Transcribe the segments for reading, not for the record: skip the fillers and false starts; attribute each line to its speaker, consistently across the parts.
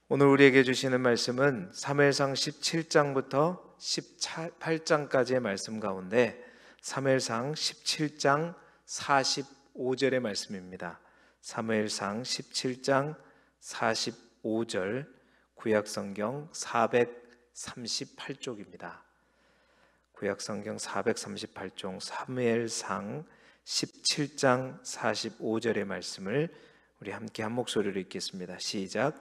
Speaker 1: 오늘 우리에게 주시는 말씀은 사무엘상 17장부터 18장까지의 말씀 가운데 사무엘상 17장 45절의 말씀입니다. 사무엘상 17장 45절, 구약성경 438쪽입니다. 구약성경 438쪽 사무엘상 17장 45절의 말씀을 우리 함께 한 목소리로 읽겠습니다. 시작.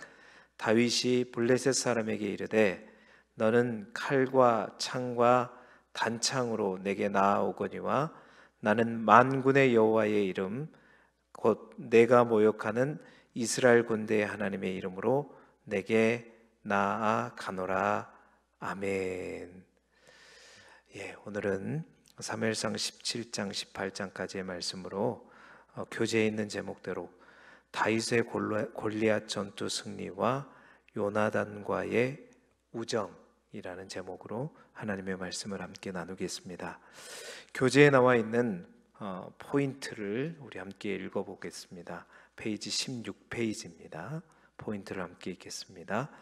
Speaker 1: 다윗이 블레셋 사람에게 이르되 너는 칼과 창과 단창으로 내게 나아오거니와 나는 만군의 여호와의 이름 곧 내가 모욕하는 이스라엘 군대의 하나님의 이름으로 내게 나아가노라. 아멘. 오늘은 사무엘상 17장 18장까지의 말씀으로 교재에 있는 제목대로 다윗의 골리앗 전투 승리와 요나단과의 우정이라는 제목으로 하나님의 말씀을 함께 나누겠습니다. 교재에 나와 있는 포인트를 우리 함께 읽어보겠습니다. 페이지 16페이지입니다. 포인트를 함께 읽겠습니다.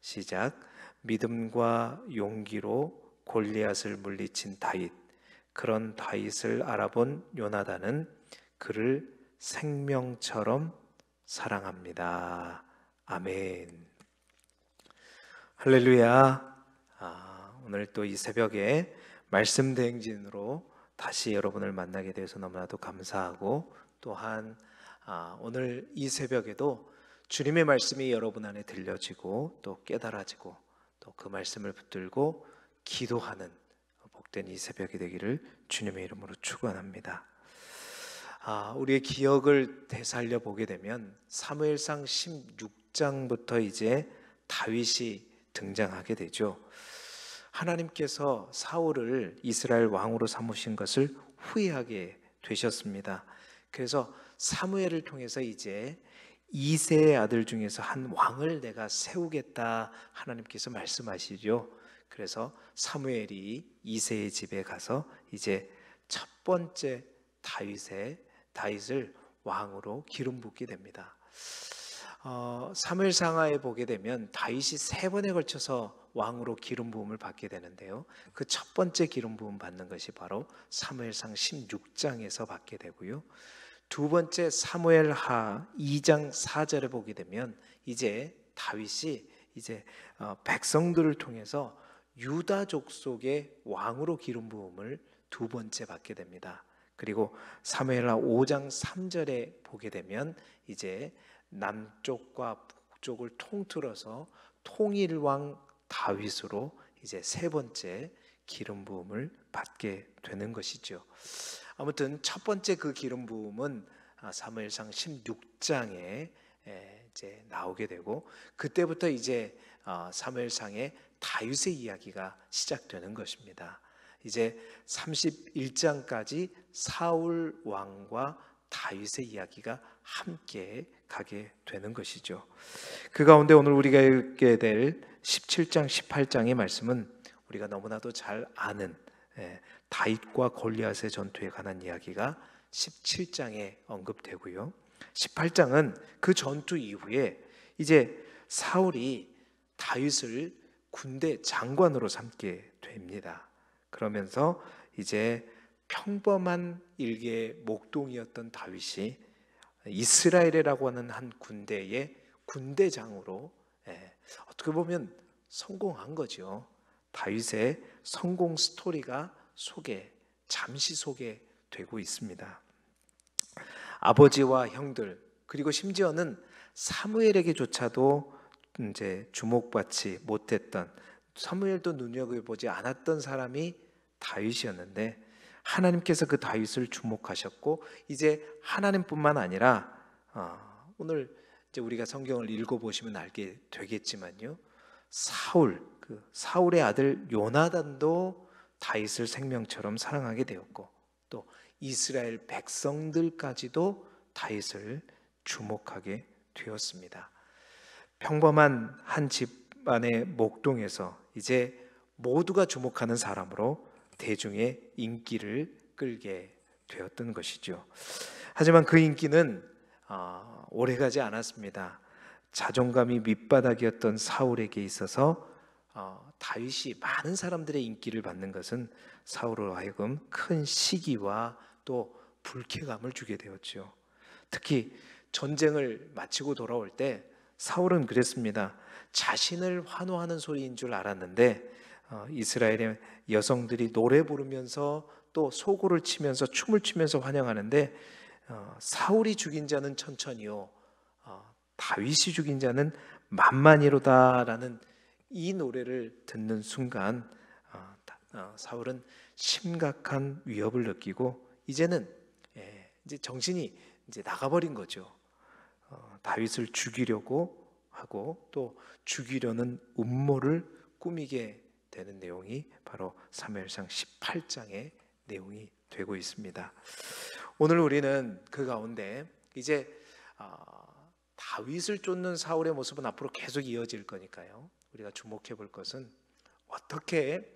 Speaker 1: 시작. 믿음과 용기로 골리앗을 물리친 다윗. 그런 다윗을 알아본 요나단은 그를 생명처럼 사랑합니다. 아멘. 할렐루야. 오늘 또 이 새벽에 말씀 대행진으로 다시 여러분을 만나게 돼서 너무나도 감사하고, 또한 오늘 이 새벽에도 주님의 말씀이 여러분 안에 들려지고 또 깨달아지고 또 그 말씀을 붙들고 기도하는 복된 이 새벽이 되기를 주님의 이름으로 축원합니다. 우리의 기억을 되살려 보게 되면 사무엘상 16장부터 이제 다윗이 등장하게 되죠. 하나님께서 사울을 이스라엘 왕으로 삼으신 것을 후회하게 되셨습니다. 그래서 사무엘을 통해서 이제 이새의 아들 중에서 한 왕을 내가 세우겠다 하나님께서 말씀하시죠. 그래서 사무엘이 이새의 집에 가서 이제 첫 번째 다윗을 왕으로 기름 붓게 됩니다. 사무엘상하에 보게 되면 다윗이 3번에 걸쳐서 왕으로 기름 부음을 받게 되는데요, 그 첫 번째 기름 부음 받는 것이 바로 사무엘상 16장에서 받게 되고요, 두 번째 사무엘하 2장 4절에 보게 되면 이제 다윗이 이제 백성들을 통해서 유다 족속의 왕으로 기름 부음을 두 번째 받게 됩니다. 그리고 사무엘하 5장 3절에 보게 되면 이제 남쪽과 북쪽을 통틀어서 통일왕 다윗으로 이제 세 번째 기름 부음을 받게 되는 것이죠. 아무튼 첫 번째 그 기름 부음은 사무엘상 16장에 이제 나오게 되고, 그때부터 이제 사무엘상의 다윗의 이야기가 시작되는 것입니다. 이제 31장까지 사울 왕과 다윗의 이야기가 함께 가게 되는 것이죠. 그 가운데 오늘 우리가 읽게 될 17장 18장의 말씀은 우리가 너무나도 잘 아는 다윗과 골리앗의 전투에 관한 이야기가 17장에 언급되고요, 18장은 그 전투 이후에 이제 사울이 다윗을 군대 장관으로 삼게 됩니다. 그러면서 이제 평범한 일개의 목동이었던 다윗이 이스라엘이라고 하는 한 군대의 군대장으로 어떻게 보면 성공한 거죠. 다윗의 성공 스토리가 잠시 소개되고 있습니다. 아버지와 형들, 그리고 심지어는 사무엘에게조차도 이제 주목받지 못했던, 사무엘도 눈여겨보지 않았던 사람이 다윗이었는데 하나님께서 그 다윗을 주목하셨고, 이제 하나님뿐만 아니라 오늘 이제 우리가 성경을 읽어보시면 알게 되겠지만요, 사울의 아들 요나단도 다윗을 생명처럼 사랑하게 되었고, 또 이스라엘 백성들까지도 다윗을 주목하게 되었습니다. 평범한 한 집안의 목동에서 이제 모두가 주목하는 사람으로 대중의 인기를 끌게 되었던 것이죠. 하지만 그 인기는 오래가지 않았습니다. 자존감이 밑바닥이었던 사울에게 있어서 다윗이 많은 사람들의 인기를 받는 것은 사울로 하여금 큰 시기와 또 불쾌감을 주게 되었죠. 특히 전쟁을 마치고 돌아올 때 사울은 그랬습니다. 자신을 환호하는 소리인 줄 알았는데 이스라엘의 여성들이 노래 부르면서 또 소고를 치면서 춤을 추면서 환영하는데 사울이 죽인 자는 천천히요 다윗이 죽인 자는 만만히로다라는 이 노래를 듣는 순간 사울은 심각한 위협을 느끼고 이제는 이제 정신이 이제 나가버린 거죠. 다윗을 죽이려고 하고 또 죽이려는 음모를 꾸미게 되는 내용이 바로 사무엘상 18장의 내용이 되고 있습니다. 오늘 우리는 그 가운데 이제 다윗을 쫓는 사울의 모습은 앞으로 계속 이어질 거니까요. 우리가 주목해 볼 것은 어떻게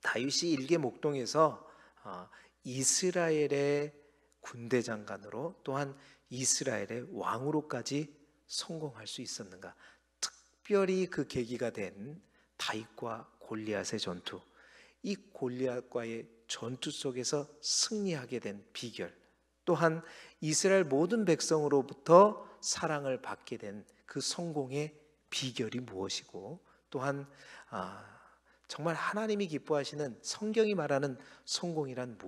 Speaker 1: 다윗이 일개 목동에서 이스라엘의 군대 장관으로 또한 이스라엘의 왕으로까지 성공할 수 있었는가. 특별히 그 계기가 된 다윗과 골리앗의 전투, 이 골리앗과의 전투 속에서 승리하게 된 비결, 또한 이스라엘 모든 백성으로부터 사랑을 받게 된 그 성공의 비결이 무엇이고, 또한 정말 하나님이 기뻐하시는 성경이 말하는 성공이란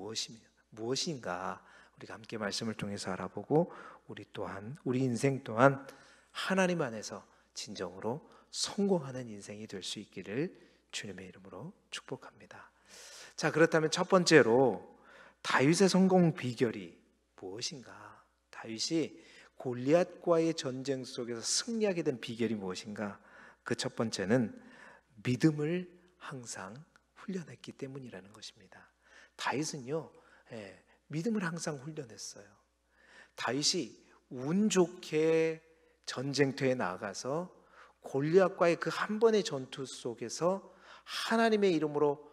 Speaker 1: 무엇인가 우리가 함께 말씀을 통해서 알아보고 우리 또한 우리 인생 또한 하나님 안에서 진정으로 성공하는 인생이 될 수 있기를 주님의 이름으로 축복합니다. 자, 그렇다면 첫 번째로 다윗의 성공 비결이 무엇인가? 다윗이 골리앗과의 전쟁 속에서 승리하게 된 비결이 무엇인가? 그 첫 번째는 믿음을 항상 훈련했기 때문이라는 것입니다. 다윗은요, 믿음을 항상 훈련했어요. 다윗이 운 좋게 전쟁터에 나가서 골리앗과의 그 한 번의 전투 속에서 하나님의 이름으로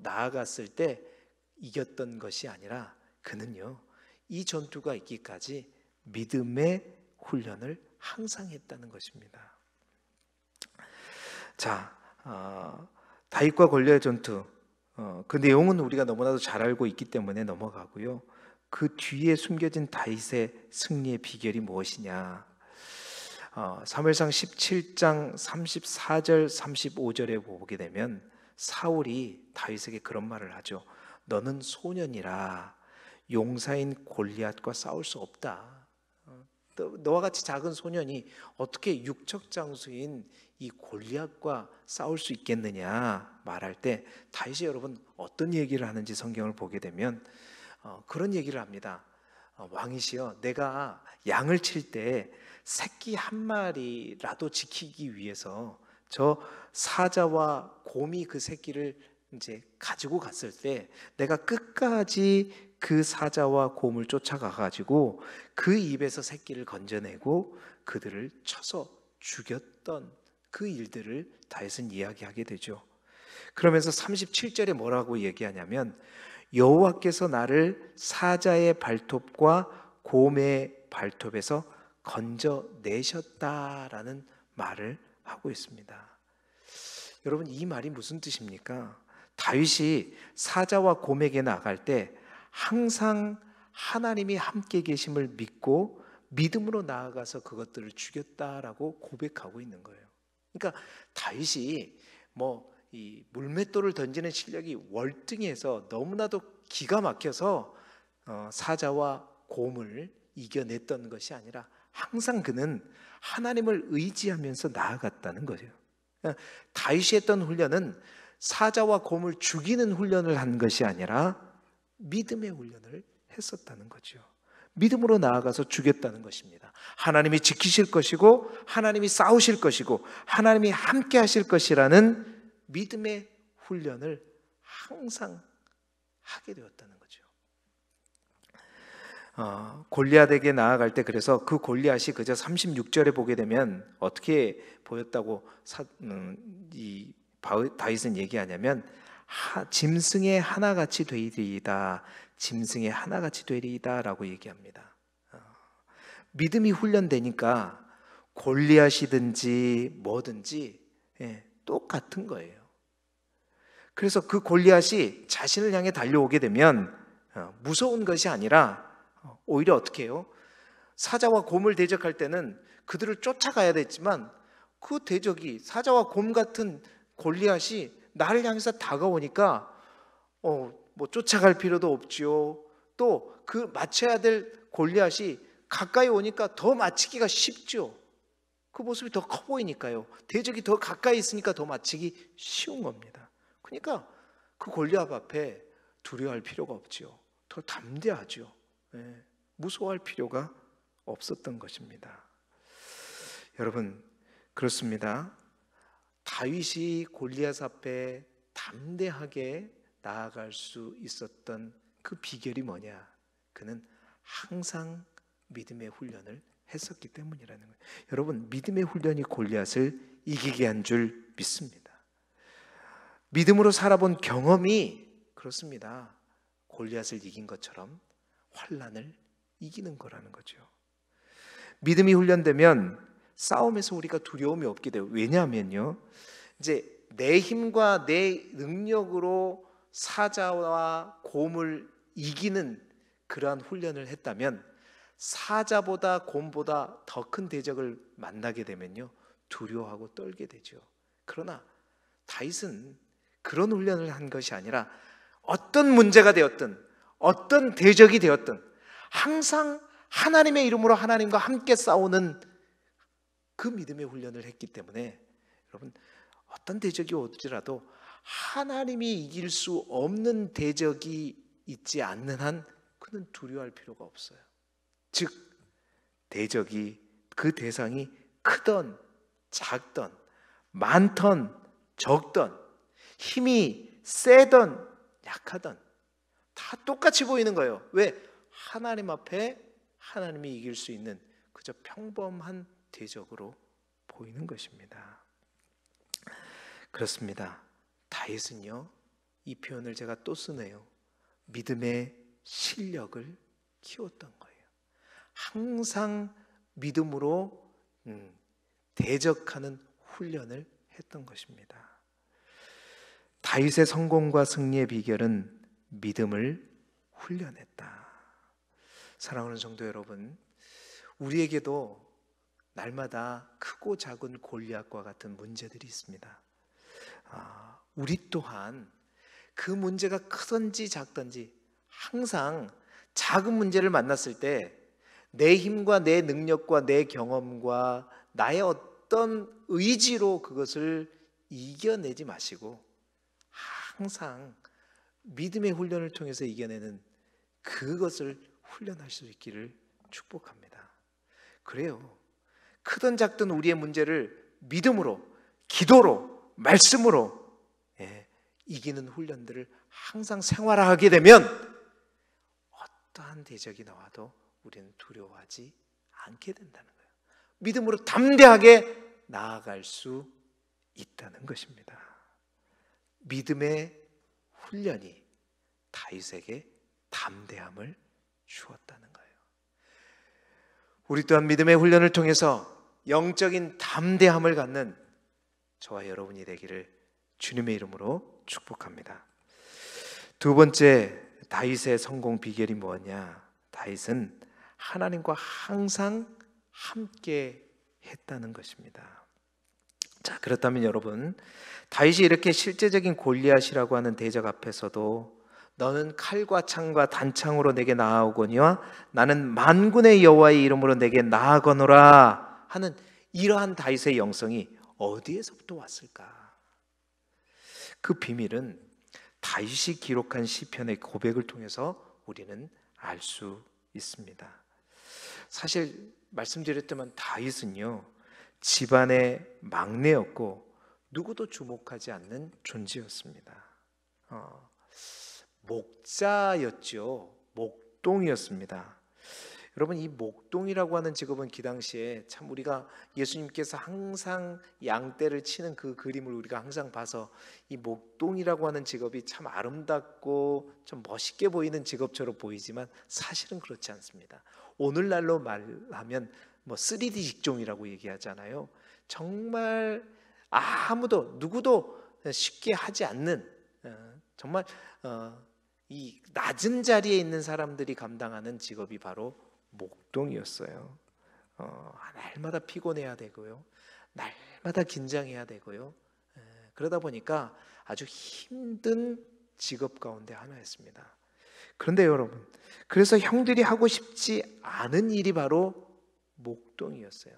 Speaker 1: 나아갔을 때 이겼던 것이 아니라 그는요, 이 전투가 있기까지 믿음의 훈련을 항상 했다는 것입니다. 자, 다윗과 골리앗 전투, 그 내용은 우리가 너무나도 잘 알고 있기 때문에 넘어가고요. 그 뒤에 숨겨진 다윗의 승리의 비결이 무엇이냐? 사무엘상 17장 34절 35절에 보게 되면 사울이 다윗에게 그런 말을 하죠. 너는 소년이라 용사인 골리앗과 싸울 수 없다. 너와 같이 작은 소년이 어떻게 육척 장수인 이 골리앗과 싸울 수 있겠느냐 말할 때 다윗이 여러분 어떤 얘기를 하는지 성경을 보게 되면 그런 얘기를 합니다. 왕이시여, 내가 양을 칠 때 새끼 한 마리라도 지키기 위해서 저 사자와 곰이 그 새끼를 이제 가지고 갔을 때 내가 끝까지 그 사자와 곰을 쫓아가 가지고 그 입에서 새끼를 건져내고 그들을 쳐서 죽였던 그 일들을 다윗은 이야기하게 되죠. 그러면서 37절에 뭐라고 얘기하냐면 여호와께서 나를 사자의 발톱과 곰의 발톱에서 건져내셨다라는 말을 하고 있습니다. 여러분, 이 말이 무슨 뜻입니까? 다윗이 사자와 곰에게 나갈 때 항상 하나님이 함께 계심을 믿고 믿음으로 나아가서 그것들을 죽였다라고 고백하고 있는 거예요. 그러니까 다윗이 이 물맷돌을 던지는 실력이 월등해서 너무나도 기가 막혀서 사자와 곰을 이겨냈던 것이 아니라 항상 그는 하나님을 의지하면서 나아갔다는 거죠. 다윗이 했던 훈련은 사자와 곰을 죽이는 훈련을 한 것이 아니라 믿음의 훈련을 했었다는 거죠. 믿음으로 나아가서 죽였다는 것입니다. 하나님이 지키실 것이고 하나님이 싸우실 것이고 하나님이 함께 하실 것이라는 믿음의 훈련을 항상 하게 되었다는 거죠. 골리앗에게 나아갈 때 그래서 그 골리앗이 그저 36절에 보게 되면 어떻게 보였다고 이 다윗은 얘기하냐면 짐승의 하나같이 되리이다. 짐승의 하나같이 되리이다 라고 얘기합니다. 믿음이 훈련되니까 골리앗이든지 뭐든지 똑같은 거예요. 그래서 그 골리앗이 자신을 향해 달려오게 되면 무서운 것이 아니라 오히려 어떻게 해요? 사자와 곰을 대적할 때는 그들을 쫓아가야 됐지만 그 대적이 사자와 곰 같은 골리앗이 나를 향해서 다가오니까 뭐 쫓아갈 필요도 없지요. 또 그 맞춰야 될 골리앗이 가까이 오니까 더 맞히기가 쉽죠. 그 모습이 더 커 보이니까요. 대적이 더 가까이 있으니까 더 맞히기 쉬운 겁니다. 그러니까 그 골리앗 앞에 두려워할 필요가 없지요. 더 담대하죠. 무서워할 필요가 없었던 것입니다. 여러분, 그렇습니다. 다윗이 골리앗 앞에 담대하게 나아갈 수 있었던 그 비결이 뭐냐? 그는 항상 믿음의 훈련을 했었기 때문이라는 거예요. 여러분, 믿음의 훈련이 골리앗을 이기게 한 줄 믿습니다. 믿음으로 살아본 경험이 그렇습니다. 골리앗을 이긴 것처럼 환난을 이기는 거라는 거죠. 믿음이 훈련되면 싸움에서 우리가 두려움이 없게 돼요. 왜냐하면요, 이제 내 힘과 내 능력으로 사자와 곰을 이기는 그러한 훈련을 했다면 사자보다 곰보다 더 큰 대적을 만나게 되면요 두려워하고 떨게 되죠. 그러나 다윗은 그런 훈련을 한 것이 아니라 어떤 문제가 되었든 어떤 대적이 되었든 항상 하나님의 이름으로 하나님과 함께 싸우는 그 믿음의 훈련을 했기 때문에 여러분, 어떤 대적이 오더라도 하나님이 이길 수 없는 대적이 있지 않는 한 그는 두려워할 필요가 없어요. 즉 대적이 그 대상이 크던 작던 많던 적던 힘이 세던 약하던 다 똑같이 보이는 거예요. 왜? 하나님 앞에 하나님이 이길 수 있는 그저 평범한 대적으로 보이는 것입니다. 그렇습니다. 다윗은요, 이 표현을 제가 또 쓰네요. 믿음의 실력을 키웠던 거예요. 항상 믿음으로 대적하는 훈련을 했던 것입니다. 다윗의 성공과 승리의 비결은 믿음을 훈련했다. 사랑하는 성도 여러분, 우리에게도 날마다 크고 작은 골리앗과 같은 문제들이 있습니다. 우리 또한 그 문제가 크든지 작든지 항상 작은 문제를 만났을 때 내 힘과 내 능력과 내 경험과 나의 어떤 의지로 그것을 이겨내지 마시고 항상 믿음의 훈련을 통해서 이겨내는 그것을 훈련할 수 있기를 축복합니다. 그래요. 크든 작든 우리의 문제를 믿음으로, 기도로, 말씀으로 이기는 훈련들을 항상 생활하게 되면 어떠한 대적이 나와도 우리는 두려워하지 않게 된다는 거예요. 믿음으로 담대하게 나아갈 수 있다는 것입니다. 믿음의 훈련이 다윗에게 담대함을 주었다는 거예요. 우리 또한 믿음의 훈련을 통해서 영적인 담대함을 갖는 저와 여러분이 되기를 주님의 이름으로 축복합니다. 두 번째, 다윗의 성공 비결이 뭐냐? 다윗은 하나님과 항상 함께 했다는 것입니다. 자, 그렇다면 여러분, 다윗이 이렇게 실제적인 골리앗이라고 하는 대적 앞에서도 너는 칼과 창과 단창으로 내게 나아오거니와 나는 만군의 여호와의 이름으로 내게 나아거노라 하는 이러한 다윗의 영성이 어디에서부터 왔을까? 그 비밀은 다윗이 기록한 시편의 고백을 통해서 우리는 알 수 있습니다. 사실 말씀드렸지만 다윗은요, 집안의 막내였고 누구도 주목하지 않는 존재였습니다. 목자였죠. 목동이었습니다. 여러분, 이 목동이라고 하는 직업은 그 당시에 참 우리가 예수님께서 항상 양떼를 치는 그 그림을 우리가 항상 봐서 이 목동이라고 하는 직업이 참 아름답고 좀 멋있게 보이는 직업처럼 보이지만 사실은 그렇지 않습니다. 오늘날로 말하면 뭐 3D 직종이라고 얘기하잖아요. 정말 아무도 누구도 쉽게 하지 않는 정말 이 낮은 자리에 있는 사람들이 감당하는 직업이 바로 목동이었어요. 날마다 피곤해야 되고요, 날마다 긴장해야 되고요. 그러다 보니까 아주 힘든 직업 가운데 하나였습니다. 그런데 여러분, 그래서 형들이 하고 싶지 않은 일이 바로 목동이었어요.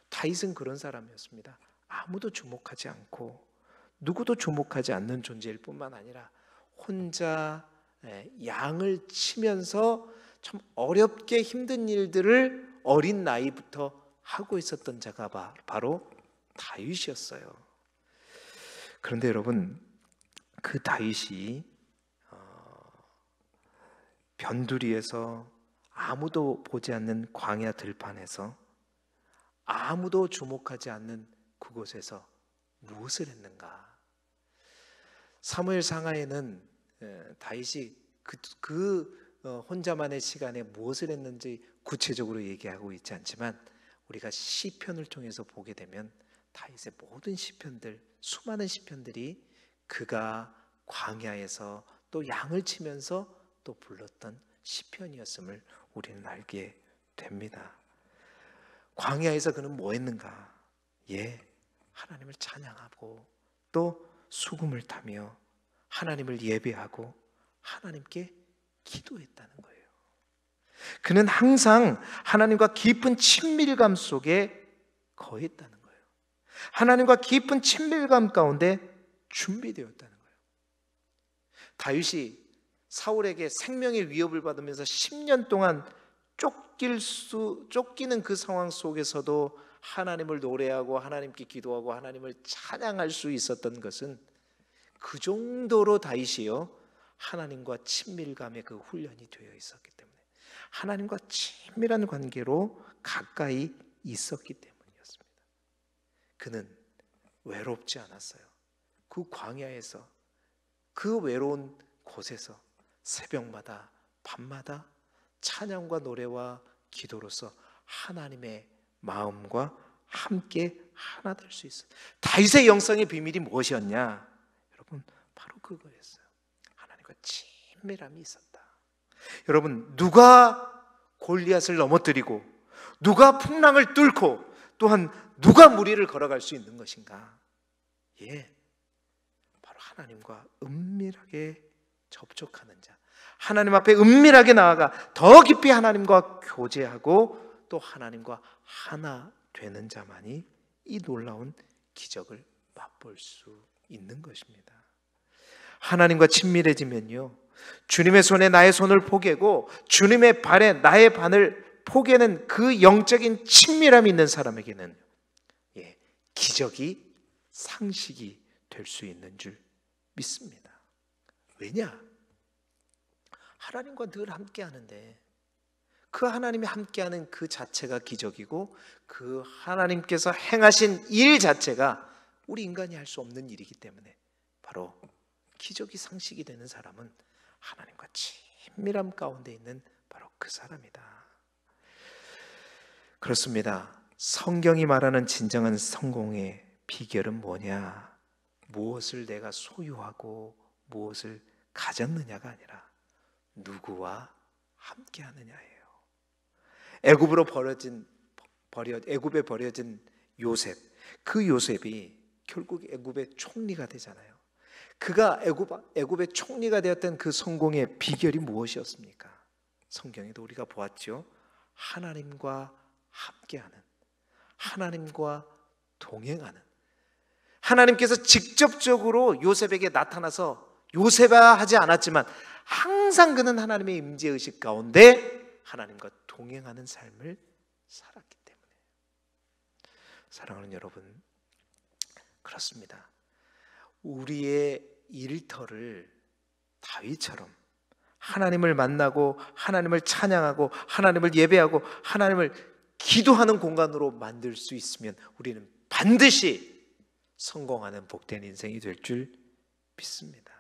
Speaker 1: 다윗은 그런 사람이었습니다. 아무도 주목하지 않고 누구도 주목하지 않는 존재일 뿐만 아니라 혼자 양을 치면서 참 어렵게 힘든 일들을 어린 나이부터 하고 있었던 자가 바로 다윗이었어요. 그런데 여러분, 그 다윗이 변두리에서 아무도 보지 않는 광야 들판에서 아무도 주목하지 않는 그곳에서 무엇을 했는가? 사무엘 상하에는 다윗이 혼자만의 시간에 무엇을 했는지 구체적으로 얘기하고 있지 않지만 우리가 시편을 통해서 보게 되면 다윗의 모든 시편들, 수많은 시편들이 그가 광야에서 또 양을 치면서 또 불렀던 시편이었음을 우리는 알게 됩니다. 광야에서 그는 뭐 했는가? 하나님을 찬양하고 또 수금을 타며 하나님을 예배하고 하나님께 기도했다는 거예요. 그는 항상 하나님과 깊은 친밀감 속에 거했다는 거예요. 하나님과 깊은 친밀감 가운데 준비되었다는 거예요. 다윗이 사울에게 생명의 위협을 받으면서 10년 동안 쫓기는 그 상황 속에서도 하나님을 노래하고 하나님께 기도하고 하나님을 찬양할 수 있었던 것은 그 정도로 다윗이요 하나님과 친밀감의 그 훈련이 되어 있었기 때문에, 하나님과 친밀한 관계로 가까이 있었기 때문이었습니다. 그는 외롭지 않았어요. 그 광야에서, 그 외로운 곳에서 새벽마다 밤마다 찬양과 노래와 기도로서 하나님의 마음과 함께 하나 될 수 있어요. 다윗의 영성의 비밀이 무엇이었냐? 여러분, 바로 그거였어요. 하나님과 친밀함이 있었다. 여러분, 누가 골리앗을 넘어뜨리고 누가 풍랑을 뚫고 또한 누가 무리를 걸어갈 수 있는 것인가? 바로 하나님과 은밀하게 접촉하는 자, 하나님 앞에 은밀하게 나아가 더 깊이 하나님과 교제하고 또 하나님과 하나 되는 자만이 이 놀라운 기적을 맛볼 수 있는 것입니다. 하나님과 친밀해지면요, 주님의 손에 나의 손을 포개고 주님의 발에 나의 발을 포개는 그 영적인 친밀함이 있는 사람에게는 기적이 상식이 될 수 있는 줄 믿습니다. 왜냐? 하나님과 늘 함께 하는데 그 하나님이 함께하는 그 자체가 기적이고 그 하나님께서 행하신 일 자체가 우리 인간이 할 수 없는 일이기 때문에 바로 기적이 상식이 되는 사람은 하나님과 친밀함 가운데 있는 바로 그 사람이다. 그렇습니다. 성경이 말하는 진정한 성공의 비결은 뭐냐? 무엇을 내가 소유하고 무엇을 가졌느냐가 아니라 누구와 함께 하느냐예요. 애굽에 버려진 요셉, 그 요셉이 결국 애굽의 총리가 되잖아요. 그가 애굽의 총리가 되었던 그 성공의 비결이 무엇이었습니까? 성경에도 우리가 보았죠. 하나님과 함께하는, 하나님과 동행하는, 하나님께서 직접적으로 요셉에게 나타나서 요셉아 하지 않았지만 항상 그는 하나님의 임재의식 가운데 하나님과 동행하는 삶을 살았기 때문에. 사랑하는 여러분, 그렇습니다. 우리의 일터를 다윗처럼 하나님을 만나고 하나님을 찬양하고 하나님을 예배하고 하나님을 기도하는 공간으로 만들 수 있으면 우리는 반드시 성공하는 복된 인생이 될 줄 믿습니다.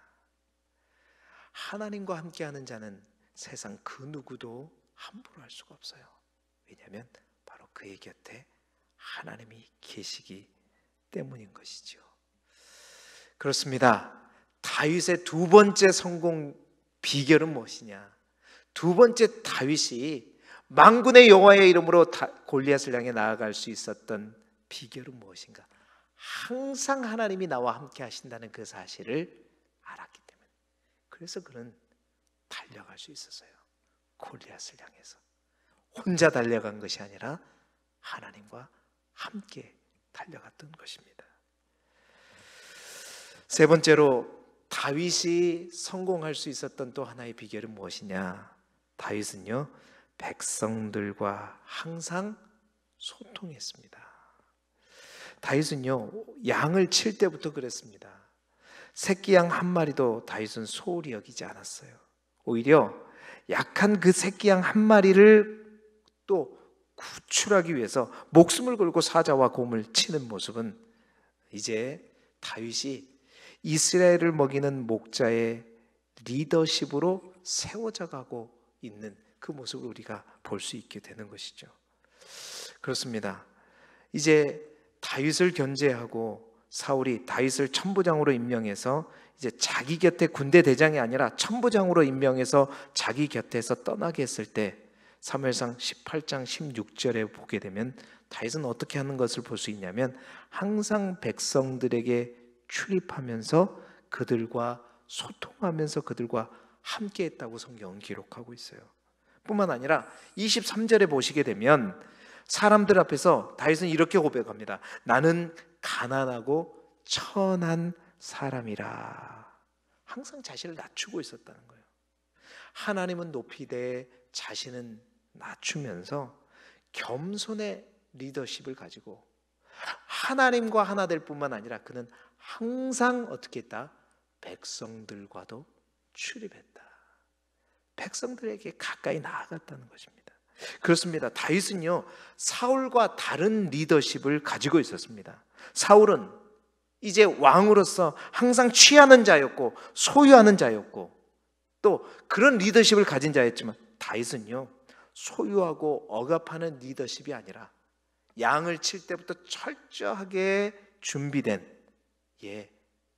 Speaker 1: 하나님과 함께하는 자는 세상 그 누구도 함부로 할 수가 없어요. 왜냐하면 바로 그의 곁에 하나님이 계시기 때문인 것이죠. 그렇습니다. 다윗의 두 번째 성공 비결은 무엇이냐? 두 번째, 다윗이 만군의 여호와의 이름으로 골리앗을 향해 나아갈 수 있었던 비결은 무엇인가? 항상 하나님이 나와 함께 하신다는 그 사실을 알았기 때문에. 그래서 그는 달려갈 수 있었어요. 골리앗을 향해서 혼자 달려간 것이 아니라 하나님과 함께 달려갔던 것입니다. 세 번째로, 다윗이 성공할 수 있었던 또 하나의 비결은 무엇이냐? 다윗은요, 백성들과 항상 소통했습니다. 다윗은요, 양을 칠 때부터 그랬습니다. 새끼 양 한 마리도 다윗은 소홀히 여기지 않았어요. 오히려 약한 그 새끼 양 한 마리를 또 구출하기 위해서 목숨을 걸고 사자와 곰을 치는 모습은 이제 다윗이 이스라엘을 먹이는 목자의 리더십으로 세워져 가고 있는 그 모습을 우리가 볼 수 있게 되는 것이죠. 그렇습니다. 이제 다윗을 견제하고 사울이 다윗을 천부장으로 임명해서 이제 자기 곁에 군대 대장이 아니라 천부장으로 임명해서 자기 곁에서 떠나게 했을 때 사무엘상 18장 16절에 보게 되면 다윗은 어떻게 하는 것을 볼 수 있냐면 항상 백성들에게 출입하면서 그들과 소통하면서 그들과 함께 했다고 성경은 기록하고 있어요. 뿐만 아니라 23절에 보시게 되면 사람들 앞에서 다윗은 이렇게 고백합니다. 나는 가난하고 천한 사람이라. 항상 자신을 낮추고 있었다는 거예요. 하나님은 높이되 자신은 낮추면서 겸손의 리더십을 가지고 하나님과 하나 될 뿐만 아니라 그는 항상 어떻게 했다? 백성들과도 출입했다. 백성들에게 가까이 나아갔다는 것입니다. 그렇습니다. 다윗은요, 사울과 다른 리더십을 가지고 있었습니다. 사울은 이제 왕으로서 항상 취하는 자였고 소유하는 자였고 또 그런 리더십을 가진 자였지만 다윗은요, 소유하고 억압하는 리더십이 아니라 양을 칠 때부터 철저하게 준비된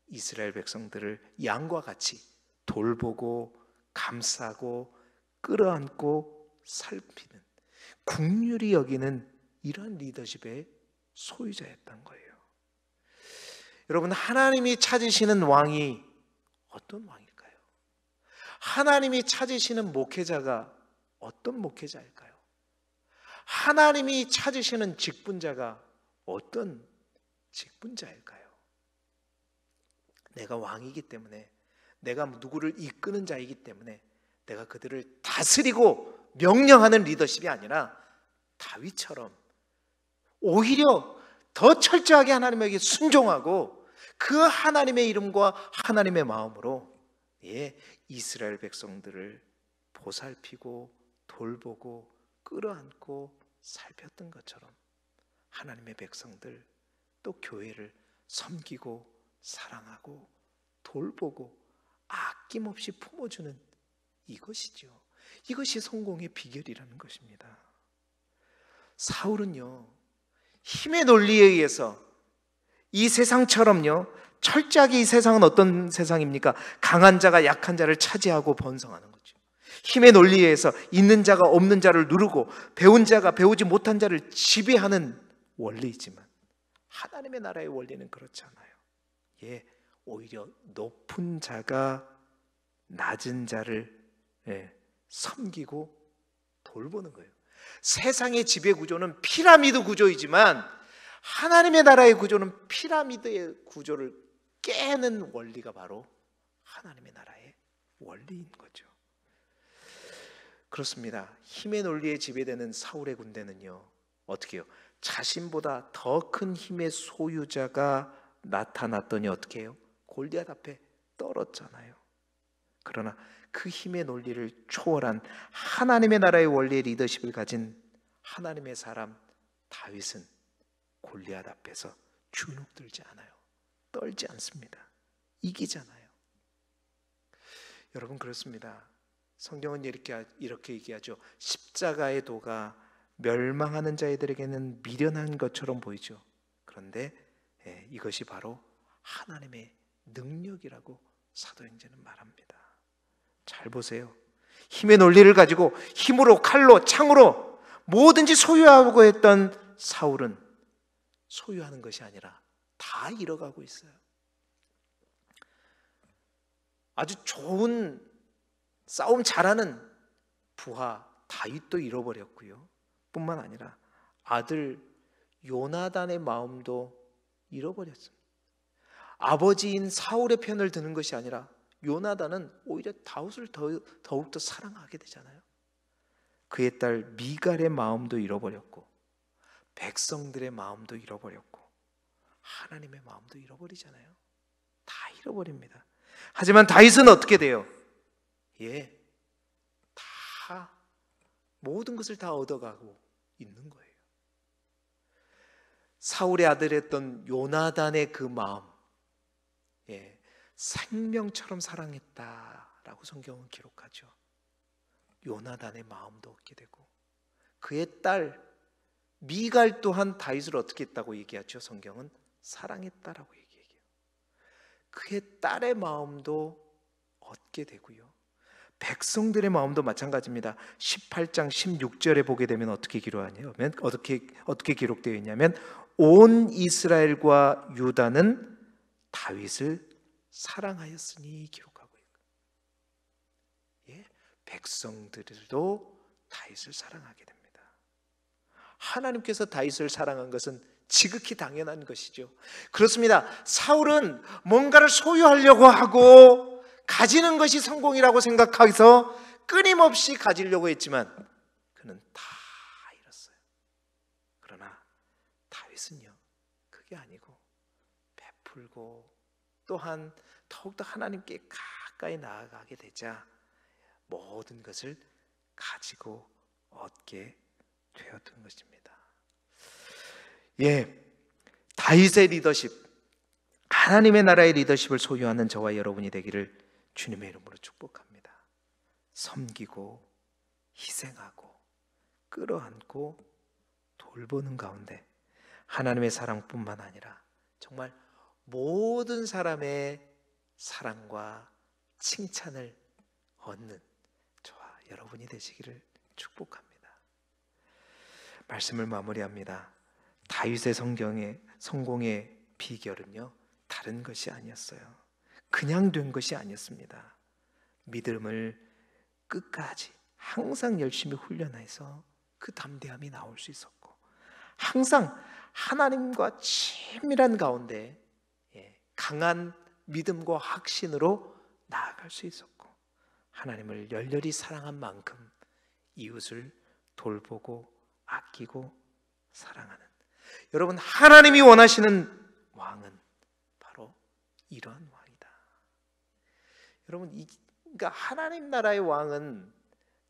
Speaker 1: 이스라엘 백성들을 양과 같이 돌보고 감싸고 끌어안고 살피는, 긍휼히 여기는 이런 리더십의 소유자였던 거예요. 여러분, 하나님이 찾으시는 왕이 어떤 왕일까요? 하나님이 찾으시는 목회자가 어떤 목회자일까요? 하나님이 찾으시는 직분자가 어떤 직분자일까요? 내가 왕이기 때문에, 내가 누구를 이끄는 자이기 때문에 내가 그들을 다스리고 명령하는 리더십이 아니라 다윗처럼 오히려 더 철저하게 하나님에게 순종하고 그 하나님의 이름과 하나님의 마음으로 이스라엘 백성들을 보살피고 돌보고 끌어안고 살폈던 것처럼 하나님의 백성들 또 교회를 섬기고 사랑하고 돌보고 아낌없이 품어주는 이것이죠. 이것이 성공의 비결이라는 것입니다. 사울은요, 힘의 논리에 의해서 이 세상처럼요, 철저하게 이 세상은 어떤 세상입니까? 강한 자가 약한 자를 차지하고 번성하는 거죠. 힘의 논리에 의해서 있는 자가 없는 자를 누르고 배운 자가 배우지 못한 자를 지배하는 원리이지만 하나님의 나라의 원리는 그렇지 않아요. 오히려 높은 자가 낮은 자를 섬기고 돌보는 거예요. 세상의 지배 구조는 피라미드 구조이지만 하나님의 나라의 구조는 피라미드의 구조를 깨는 원리가 바로 하나님의 나라의 원리인 거죠. 그렇습니다. 힘의 논리에 지배되는 사울의 군대는요, 어떻게 해요? 자신보다 더 큰 힘의 소유자가 나타났더니 어떻게 해요? 골리앗 앞에 떨었잖아요. 그러나 그 힘의 논리를 초월한 하나님의 나라의 원리의 리더십을 가진 하나님의 사람 다윗은 골리앗 앞에서 주눅들지 않아요. 떨지 않습니다. 이기잖아요. 여러분, 그렇습니다. 성경은 이렇게 얘기하죠. 십자가의 도가 멸망하는 자들에게는 미련한 것처럼 보이죠. 그런데 이것이 바로 하나님의 능력이라고 사도행전은 말합니다. 잘 보세요. 힘의 논리를 가지고 힘으로, 칼로, 창으로 뭐든지 소유하고 했던 사울은 소유하는 것이 아니라 다 잃어가고 있어요. 아주 좋은 싸움 잘하는 부하 다윗도 잃어버렸고요. 뿐만 아니라 아들 요나단의 마음도 잃어버렸습니다. 아버지인 사울의 편을 드는 것이 아니라 요나단은 오히려 다윗을 더욱더 사랑하게 되잖아요. 그의 딸 미갈의 마음도 잃어버렸고 백성들의 마음도 잃어버렸고 하나님의 마음도 잃어버리잖아요. 다 잃어버립니다. 하지만 다윗은 어떻게 돼요? 다 모든 것을 다 얻어가고 있는 거예요. 사울의 아들이었던 요나단의 그 마음, 생명처럼 사랑했다라고 성경은 기록하죠. 요나단의 마음도 얻게 되고 그의 딸 미갈 또한 다윗을 어떻게 했다고 얘기하죠? 성경은 사랑했다라고 얘기해요. 그의 딸의 마음도 얻게 되고요. 백성들의 마음도 마찬가지입니다. 18장 16절에 보게 되면 어떻게 기록하냐면 어떻게 기록되어 있냐면 온 이스라엘과 유다는 다윗을 사랑하였으니 기록하고 있고, 백성들도 다윗을 사랑하게 됩니다. 하나님께서 다윗을 사랑한 것은 지극히 당연한 것이죠. 그렇습니다. 사울은 뭔가를 소유하려고 하고 가지는 것이 성공이라고 생각해서 끊임없이 가지려고 했지만 그는 다 잃었어요. 그러나 다윗은요, 그게 아니고 베풀고 또한 더욱더 하나님께 가까이 나아가게 되자 모든 것을 가지고 얻게 되었던 것입니다. 다윗의 리더십, 하나님의 나라의 리더십을 소유하는 저와 여러분이 되기를 주님의 이름으로 축복합니다. 섬기고 희생하고 끌어안고 돌보는 가운데 하나님의 사랑뿐만 아니라 정말 모든 사람의 사랑과 칭찬을 얻는 저와 여러분이 되시기를 축복합니다. 말씀을 마무리합니다. 다윗의 성공의 비결은요, 다른 것이 아니었어요. 그냥 된 것이 아니었습니다. 믿음을 끝까지 항상 열심히 훈련해서 그 담대함이 나올 수 있었고, 항상 하나님과 친밀한 가운데 강한 믿음과 확신으로 나아갈 수 있었고, 하나님을 열렬히 사랑한 만큼 이웃을 돌보고 아끼고 사랑하는, 여러분, 하나님이 원하시는 왕은 바로 이러한 왕이다. 여러분, 그러니까 하나님 나라의 왕은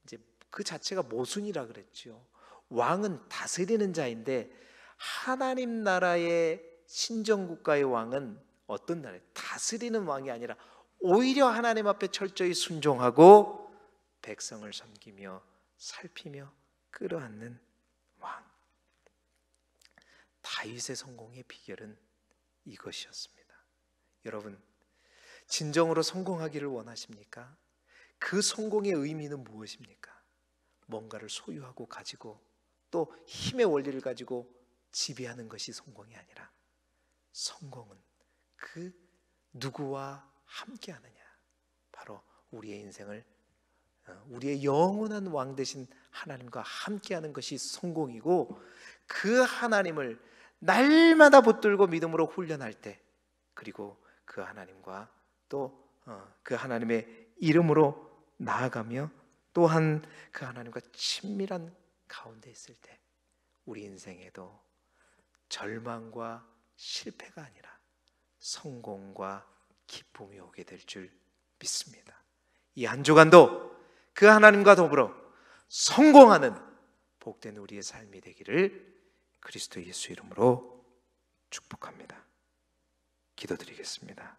Speaker 1: 이제 그 자체가 모순이라 그랬죠. 왕은 다스리는 자인데 하나님 나라의 신정국가의 왕은 어떤 나라예요? 다스리는 왕이 아니라 오히려 하나님 앞에 철저히 순종하고 백성을 섬기며 살피며 끌어안는 왕. 다윗의 성공의 비결은 이것이었습니다. 여러분, 진정으로 성공하기를 원하십니까? 그 성공의 의미는 무엇입니까? 뭔가를 소유하고 가지고 또 힘의 원리를 가지고 지배하는 것이 성공이 아니라, 성공은 그 누구와 함께 하느냐, 바로 우리의 인생을, 우리의 영원한 왕 되신 하나님과 함께 하는 것이 성공이고, 그 하나님을 날마다 붙들고 믿음으로 훈련할 때, 그리고 그 하나님과 또 그 하나님의 이름으로 나아가며 또한 그 하나님과 친밀한 가운데 있을 때 우리 인생에도 절망과 실패가 아니라 성공과 기쁨이 오게 될 줄 믿습니다. 이 한 주간도 그 하나님과 더불어 성공하는 복된 우리의 삶이 되기를 그리스도 예수 이름으로 축복합니다. 기도드리겠습니다.